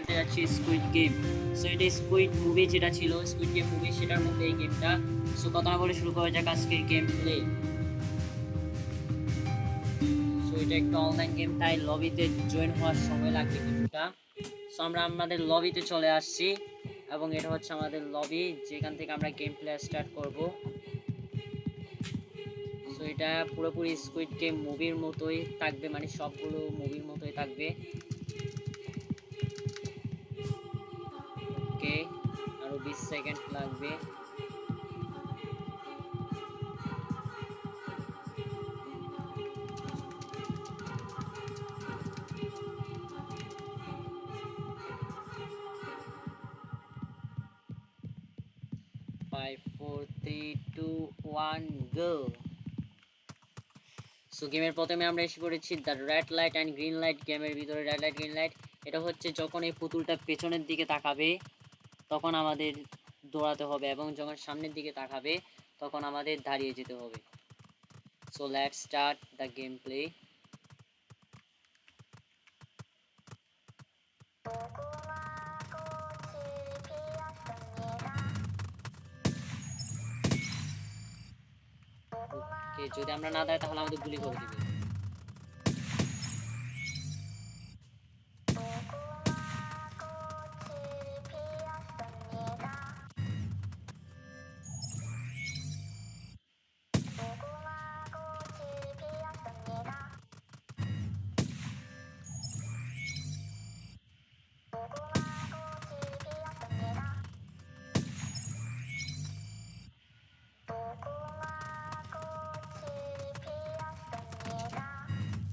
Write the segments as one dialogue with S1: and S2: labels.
S1: খেলতে যাচ্ছি squid game. So এটা স্কুইড মুভি যেটা ছিল, স্কুইড গেম মুভি, সেটার মধ্যে এই গেমটা। সো কথা না বলে শুরু করা যাক আজকের গেম প্লে। সো এটা একটা অনলাইন গেম, তাই লবিতে জয়েন হওয়ার সময় লাগবে কিছুটা। সো আমরা আমাদের লবিতে চলে আসছি এবং এটা হচ্ছে আমাদের লবি, যেখান থেকে আমরা গেম প্লে স্টার্ট করব। সো এটা পুরোপুরি স্কুইড গেম মুভির মতোই থাকবে, মানে সবগুলো মুভির মতোই থাকবে। ওকে, আরো 20 সেকেন্ড লাগবে। Five, four, three, two, one, go. So গেমের প্রথমে আমরা এসে পড়েছি the red light and green light. গেমের ভিতরে রেড লাইট গ্রিন লাইট, এটা হচ্ছে যখন এই পুতুলটা পেছনের দিকে তাকাবে তখন আমাদের দৌড়াতে হবে, এবং যখন সামনের দিকে তাকাবে তখন আমাদের দাঁড়িয়ে যেতে হবে। So let's start the game play. Okay, যদি আমরা না দাঁড়াই তাহলে আমাদের গুলি করে দিবে।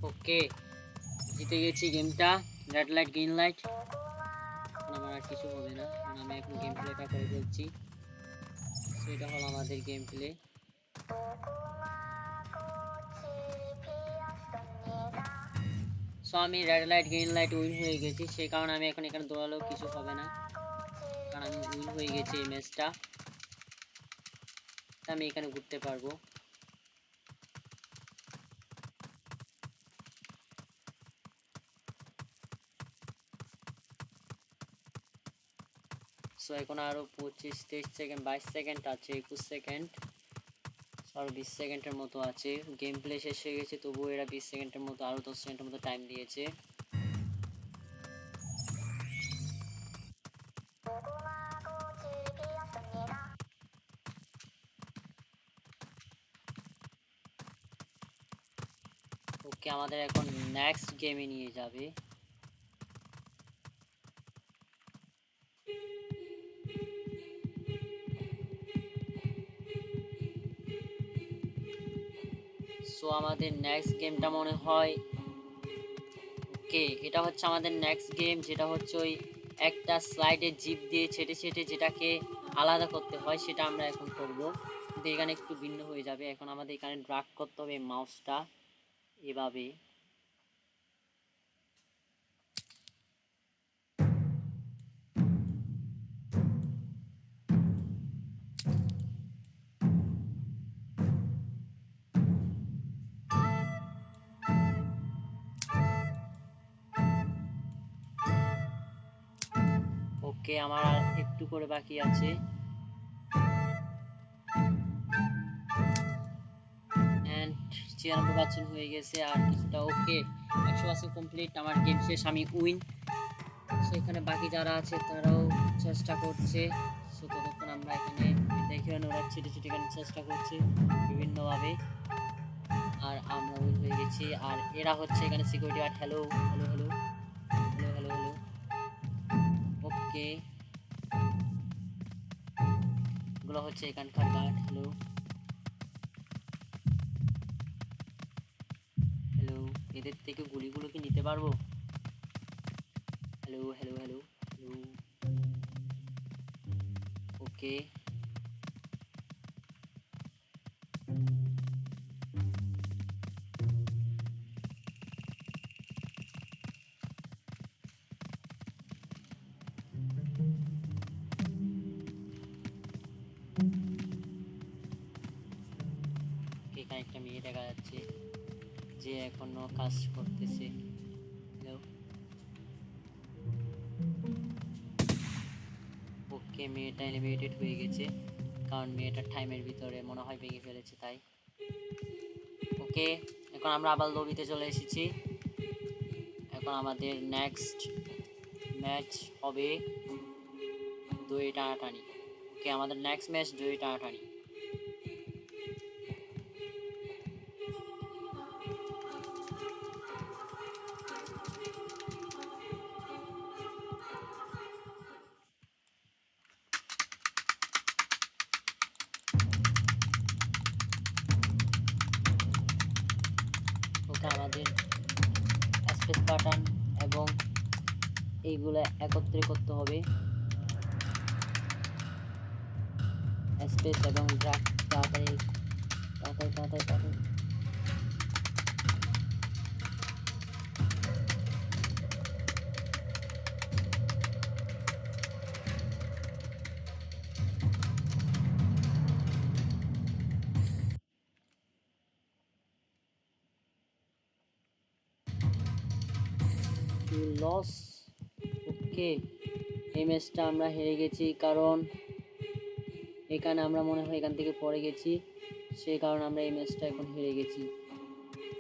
S1: ওকে, জিতে গেছি গেমটা। Red light green light. এখন আমার আর কিছু হবে না, কারণ আমি এখন গেম প্লেটা করে ফেলছি। সেটা হলো আমাদের গেম প্লে। সো আমি red light green light win হয়ে গেছি, সেই কারণে আমি এখন এখানে দৌড়ালেও কিছু হবে না, কারণ আমি উইন হয়ে গেছি এই ম্যাচটা। আমি এখানে ঘুরতে পারবো। সো এখন আরও 25, 23 সেকেন্ড, 22 সেকেন্ড আছে, 21 সেকেন্ড, আরও 20 সেকেন্ডের মতো আছে। গেম প্লে শেষ হয়ে গেছে, তবুও এরা 20 সেকেন্ডের মতো, আরও 10 সেকেন্ডের মতো টাইম দিয়েছে। ওকে, আমাদের এখন নেক্সট গেমে নিয়ে যাবে। সো আমাদের নেক্সট গেমটা মনে হয়, ওকে, এটা হচ্ছে আমাদের নেক্সট গেম, যেটা হচ্ছে ওই একটা স্লাইডের জিপ দিয়ে ছেটে ছেটে যেটাকে আলাদা করতে হয়, সেটা আমরা এখন করব। কিন্তু এখানে একটু ভিন্ন হয়ে যাবে। এখন আমাদের এখানে ড্রাগ করতে হবে মাউসটা এভাবে। ওকে, আমার আর একটু করে বাকি আছে। অ্যান্ড 96% হয়ে গেছে, আর কিছুটা। ওকে, 100% কমপ্লিট, আমার গেম শেষ, আমি উইন। সো এখানে বাকি যারা আছে তারাও চেষ্টা করছে। সো ততক্ষণ আমরা এখানে দেখে ওরা ছিটে ছিটে এখানে চেষ্টা করছে বিভিন্নভাবে, আর আমরা উইন হয়ে গেছি। আর এরা হচ্ছে এখানে security guard. Hello hello hello hello hello hello. Okay, এগুলো হচ্ছে এখানকার গার্ড। হ্যালো হ্যালো, এদের থেকে গুলিগুলো কি নিতে পারবো? Hello hello hello hello. Okay, এখানে একটা মেয়ে দেখা যাচ্ছে যে এখনো কাজ করতেছে। হ্যালো, ওকে, মেয়েটা এলিমিনেটেড হয়ে গেছে, কারণ মেয়েটার টাইমের ভিতরে মনে হয় ভেঙে ফেলেছে তাই। ওকে, এখন আমরা আবার লবিতে চলে এসেছি। এখন আমাদের নেক্সট ম্যাচ হবে দই টানাটানি। ওকে, আমাদের নেক্সট ম্যাচ দই টানাটানি। ওকে, আমাদের স্পেস বাটন এবং এইগুলো একত্রে করতে হবে, স্পেস এবং ড্রাগ। তাড়াতাড়ি তাড়াতাড়ি তাড়াতাড়ি তাড়াতাড়ি। লস। ওকে, এই ম্যাচটা আমরা হেরে গেছি, কারণ এখানে আমরা মনে হয় এখান থেকে পড়ে গেছি, সেই কারণে আমরা এই ম্যাচটা এখন হেরে গেছি।